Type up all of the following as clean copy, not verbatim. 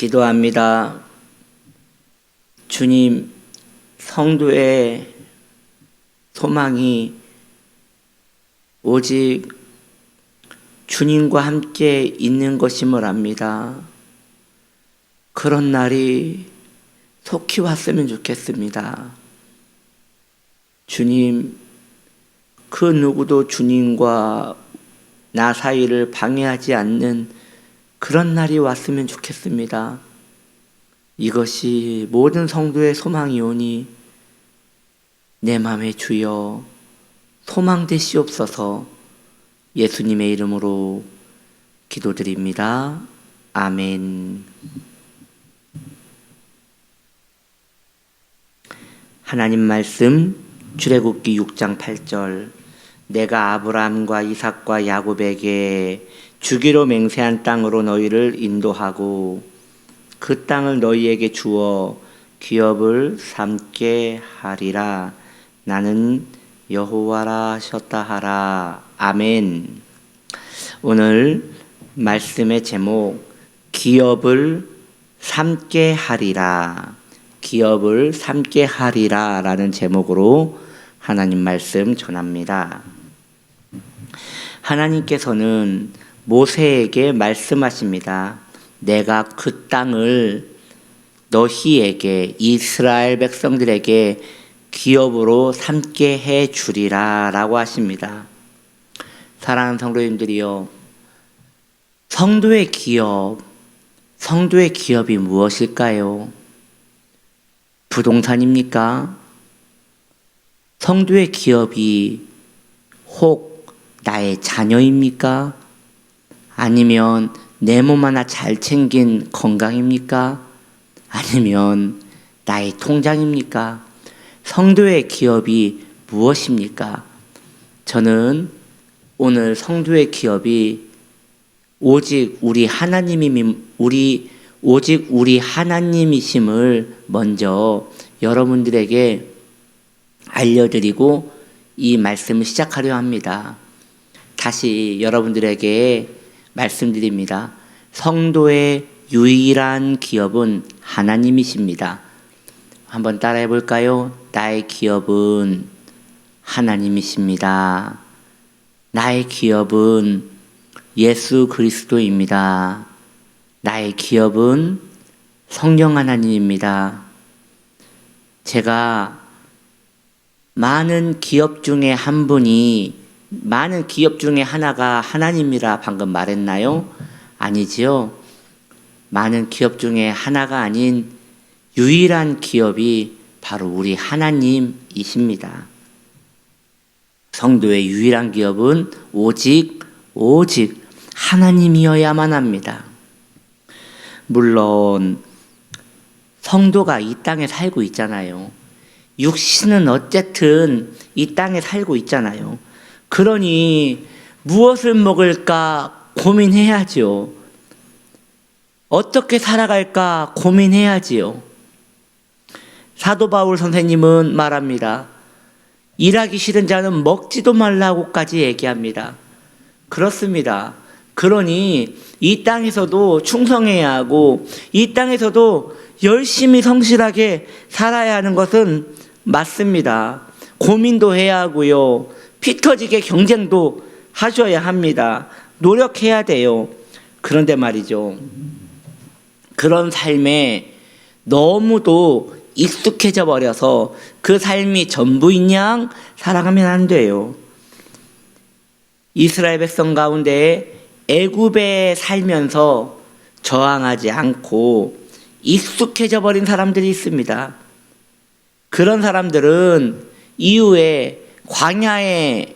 기도합니다. 주님, 성도의 소망이 오직 주님과 함께 있는 것임을 압니다. 그런 날이 속히 왔으면 좋겠습니다. 주님, 그 누구도 주님과 나 사이를 방해하지 않는 그런 날이 왔으면 좋겠습니다. 이것이 모든 성도의 소망이오니 내 맘에 주여 소망 되시옵소서. 예수님의 이름으로 기도드립니다. 아멘. 하나님 말씀 출애굽기 6장 8절. 내가 아브라함과 이삭과 야곱에게 주기로 맹세한 땅으로 너희를 인도하고 그 땅을 너희에게 주어 기업을 삼게 하리라. 나는 여호와라 하셨다 하라. 아멘. 오늘 말씀의 제목, 기업을 삼게 하리라. 기업을 삼게 하리라 라는 제목으로 하나님 말씀 전합니다. 하나님께서는 모세에게 말씀하십니다. 내가 그 땅을 너희에게, 이스라엘 백성들에게 기업으로 삼게 해 주리라 라고 하십니다. 사랑하는 성도님들이요, 성도의 기업이 무엇일까요? 부동산입니까? 성도의 기업이 혹 나의 자녀입니까? 아니면 내 몸 하나 잘 챙긴 건강입니까? 아니면 나의 통장입니까? 성도의 기업이 무엇입니까? 저는 오늘 성도의 기업이 오직 우리 하나님이심을 먼저 여러분들에게 알려드리고 이 말씀을 시작하려 합니다. 다시 여러분들에게 말씀드립니다. 성도의 유일한 기업은 하나님이십니다. 한번 따라해 볼까요? 나의 기업은 하나님이십니다. 나의 기업은 예수 그리스도입니다. 나의 기업은 성령 하나님입니다. 제가 많은 기업 중에 하나가 하나님이라 방금 말했나요? 아니지요. 많은 기업 중에 하나가 아닌 유일한 기업이 바로 우리 하나님이십니다. 성도의 유일한 기업은 오직 하나님이어야만 합니다. 물론 성도가 이 땅에 살고 있잖아요. 육신은 어쨌든 이 땅에 살고 있잖아요. 그러니 무엇을 먹을까 고민해야죠. 어떻게 살아갈까 고민해야지요. 사도 바울 선생님은 말합니다. 일하기 싫은 자는 먹지도 말라고까지 얘기합니다. 그렇습니다. 그러니 이 땅에서도 충성해야 하고 이 땅에서도 열심히 성실하게 살아야 하는 것은 맞습니다. 고민도 해야 하고요. 피 터지게 경쟁도 하셔야 합니다. 노력해야 돼요. 그런데 말이죠. 그런 삶에 너무도 익숙해져 버려서 그 삶이 전부인 양 살아가면 안 돼요. 이스라엘 백성 가운데 애굽에 살면서 저항하지 않고 익숙해져 버린 사람들이 있습니다. 그런 사람들은 이후에 광야에서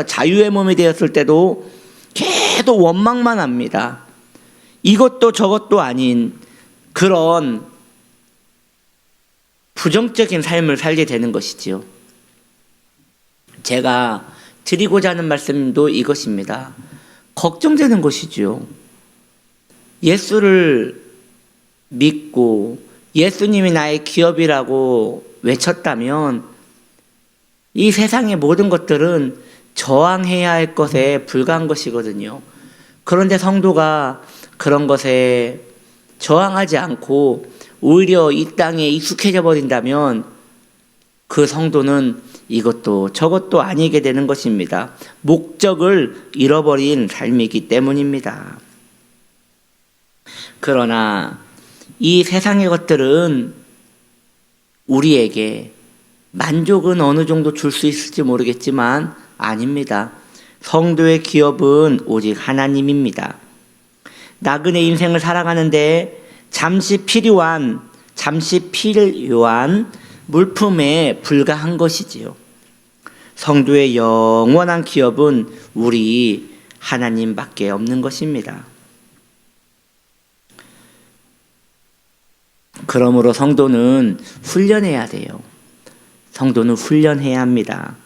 자유의 몸이 되었을 때도 계속 원망만 합니다. 이것도 저것도 아닌 그런 부정적인 삶을 살게 되는 것이지요. 제가 드리고자 하는 말씀도 이것입니다. 걱정되는 것이죠. 예수를 믿고 예수님이 나의 기업이라고 외쳤다면 이 세상의 모든 것들은 저항해야 할 것에 불과한 것이거든요. 그런데 성도가 그런 것에 저항하지 않고 오히려 이 땅에 익숙해져 버린다면 그 성도는 이것도 저것도 아니게 되는 것입니다. 목적을 잃어버린 삶이기 때문입니다. 그러나 이 세상의 것들은 우리에게 만족은 어느 정도 줄 수 있을지 모르겠지만 아닙니다. 성도의 기업은 오직 하나님입니다. 나그네 인생을 살아가는데 잠시 필요한 물품에 불과한 것이지요. 성도의 영원한 기업은 우리 하나님밖에 없는 것입니다. 그러므로 성도는 훈련해야 돼요. 성도는 훈련해야 합니다.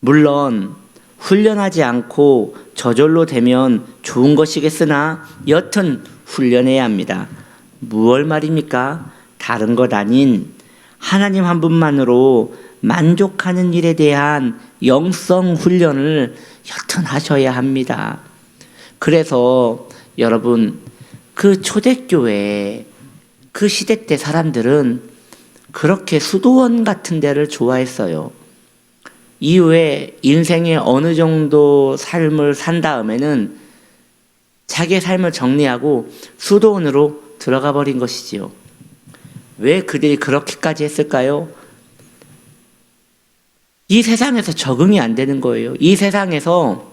물론 훈련하지 않고 저절로 되면 좋은 것이겠으나 여튼 훈련해야 합니다. 무얼 말입니까? 다른 것 아닌 하나님 한 분만으로 만족하는 일에 대한 영성 훈련을 여튼 하셔야 합니다. 그래서 여러분, 그 초대교회 그 시대 때 사람들은 그렇게 수도원 같은 데를 좋아했어요. 이후에 인생의 어느 정도 삶을 산 다음에는 자기의 삶을 정리하고 수도원으로 들어가 버린 것이지요. 왜 그들이 그렇게까지 했을까요? 이 세상에서 적응이 안 되는 거예요. 이 세상에서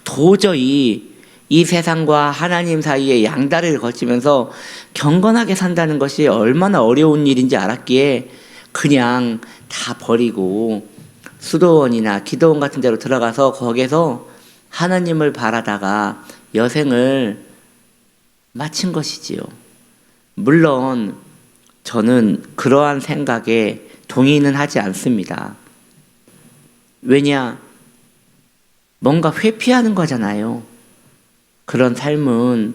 도저히 이 세상과 하나님 사이에 양다리를 거치면서 경건하게 산다는 것이 얼마나 어려운 일인지 알았기에 그냥 다 버리고 수도원이나 기도원 같은 데로 들어가서 거기서 하나님을 바라다가 여생을 마친 것이지요. 물론 저는 그러한 생각에 동의는 하지 않습니다. 왜냐? 뭔가 회피하는 거잖아요. 그런 삶은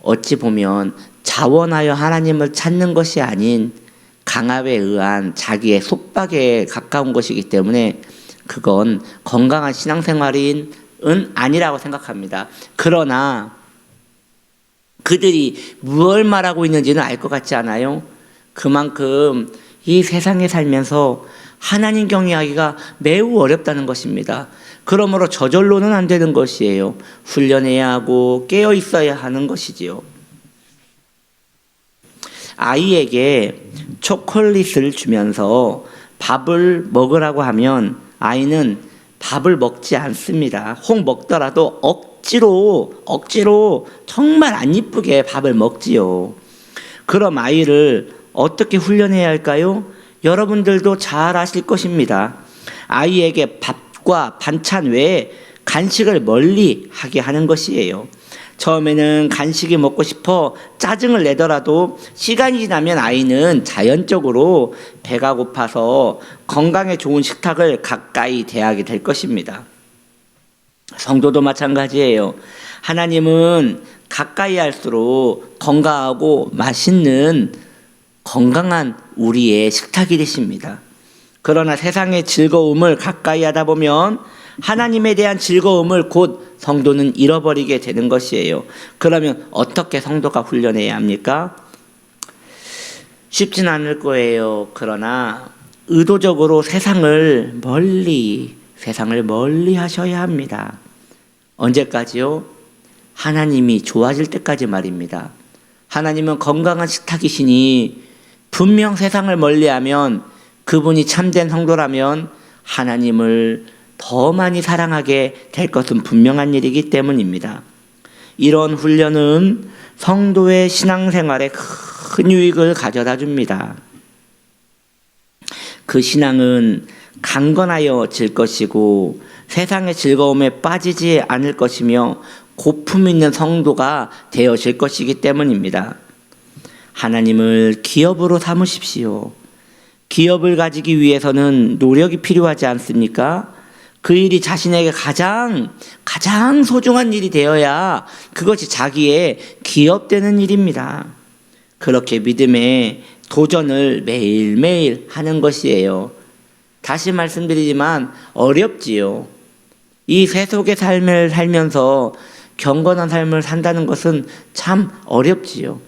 어찌 보면 자원하여 하나님을 찾는 것이 아닌 강압에 의한 자기의 속박에 가까운 것이기 때문에 그건 건강한 신앙생활은 아니라고 생각합니다. 그러나 그들이 무엇을 말하고 있는지는 알 것 같지 않아요? 그만큼 이 세상에 살면서 하나님 경외하기가 매우 어렵다는 것입니다. 그러므로 저절로는 안 되는 것이에요. 훈련해야 하고 깨어 있어야 하는 것이지요. 아이에게 초콜릿을 주면서 밥을 먹으라고 하면 아이는 밥을 먹지 않습니다. 혹 먹더라도 억지로 정말 안 이쁘게 밥을 먹지요. 그럼 아이를 어떻게 훈련해야 할까요? 여러분들도 잘 아실 것입니다. 아이에게 밥과 반찬 외에 간식을 멀리 하게 하는 것이에요. 처음에는 간식이 먹고 싶어 짜증을 내더라도 시간이 지나면 아이는 자연적으로 배가 고파서 건강에 좋은 식탁을 가까이 대하게 될 것입니다. 성도도 마찬가지예요. 하나님은 가까이 할수록 건강하고 맛있는 건강한 우리의 식탁이 되십니다. 그러나 세상의 즐거움을 가까이 하다 보면 하나님에 대한 즐거움을 곧 성도는 잃어버리게 되는 것이에요. 그러면 어떻게 성도가 훈련해야 합니까? 쉽진 않을 거예요. 그러나 의도적으로 세상을 멀리 하셔야 합니다. 언제까지요? 하나님이 좋아질 때까지 말입니다. 하나님은 건강한 식탁이시니 분명 세상을 멀리하면 그분이 참된 성도라면 하나님을 더 많이 사랑하게 될 것은 분명한 일이기 때문입니다. 이런 훈련은 성도의 신앙생활에 큰 유익을 가져다 줍니다. 그 신앙은 강건하여질 것이고 세상의 즐거움에 빠지지 않을 것이며 고품 있는 성도가 되어질 것이기 때문입니다. 하나님을 기업으로 삼으십시오. 기업을 가지기 위해서는 노력이 필요하지 않습니까? 그 일이 자신에게 가장 소중한 일이 되어야 그것이 자기의 기업되는 일입니다. 그렇게 믿음의 도전을 매일매일 하는 것이에요. 다시 말씀드리지만 어렵지요. 이 세속의 삶을 살면서 경건한 삶을 산다는 것은 참 어렵지요.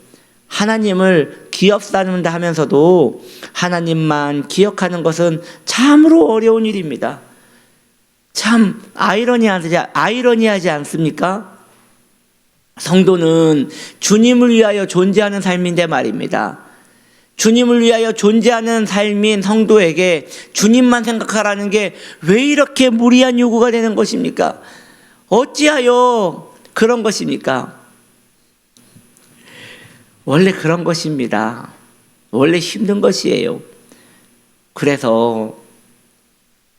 하나님을 기업 삼는다 하면서도 하나님만 기억하는 것은 참으로 어려운 일입니다. 참 아이러니하지 않습니까? 성도는 주님을 위하여 존재하는 삶인데 말입니다. 주님을 위하여 존재하는 삶인 성도에게 주님만 생각하라는 게 왜 이렇게 무리한 요구가 되는 것입니까? 어찌하여 그런 것입니까? 원래 그런 것입니다. 원래 힘든 것이에요. 그래서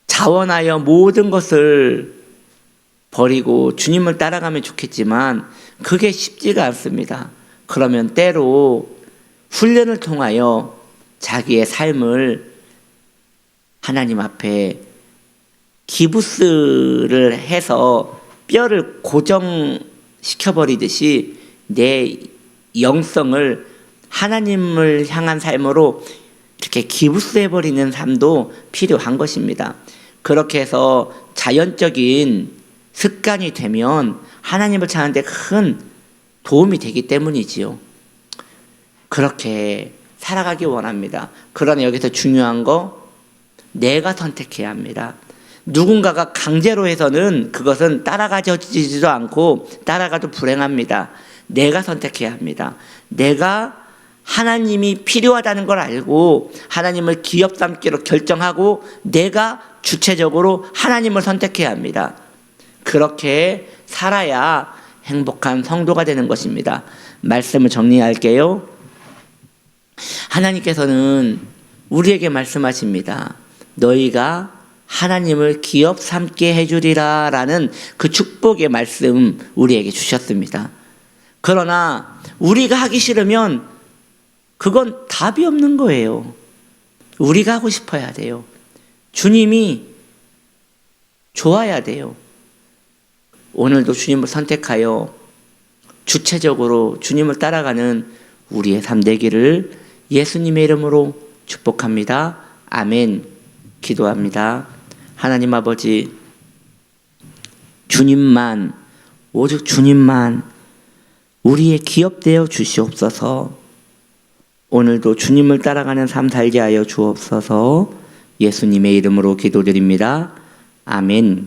자원하여 모든 것을 버리고 주님을 따라가면 좋겠지만 그게 쉽지가 않습니다. 그러면 때로 훈련을 통하여 자기의 삶을 하나님 앞에 기부스를 해서 뼈를 고정시켜버리듯이 내 영성을 하나님을 향한 삶으로 이렇게 기부스해버리는 삶도 필요한 것입니다. 그렇게 해서 자연적인 습관이 되면 하나님을 찾는 데 큰 도움이 되기 때문이지요. 그렇게 살아가기 원합니다. 그러나 여기서 중요한 거 내가 선택해야 합니다. 누군가가 강제로 해서는 그것은 따라가지도 않고 따라가도 불행합니다. 내가 선택해야 합니다. 내가 하나님이 필요하다는 걸 알고 하나님을 기업 삼기로 결정하고 내가 주체적으로 하나님을 선택해야 합니다. 그렇게 살아야 행복한 성도가 되는 것입니다. 말씀을 정리할게요. 하나님께서는 우리에게 말씀하십니다. 너희가 하나님을 기업 삼게 해주리라 라는 그 축복의 말씀 우리에게 주셨습니다. 그러나 우리가 하기 싫으면 그건 답이 없는 거예요. 우리가 하고 싶어야 돼요. 주님이 좋아야 돼요. 오늘도 주님을 선택하여 주체적으로 주님을 따라가는 우리의 삶 되기를 예수님의 이름으로 축복합니다. 아멘. 기도합니다. 하나님 아버지, 주님만, 오직 주님만 우리의 기업되어 주시옵소서. 오늘도 주님을 따라가는 삶 살게 하여 주옵소서. 예수님의 이름으로 기도드립니다. 아멘.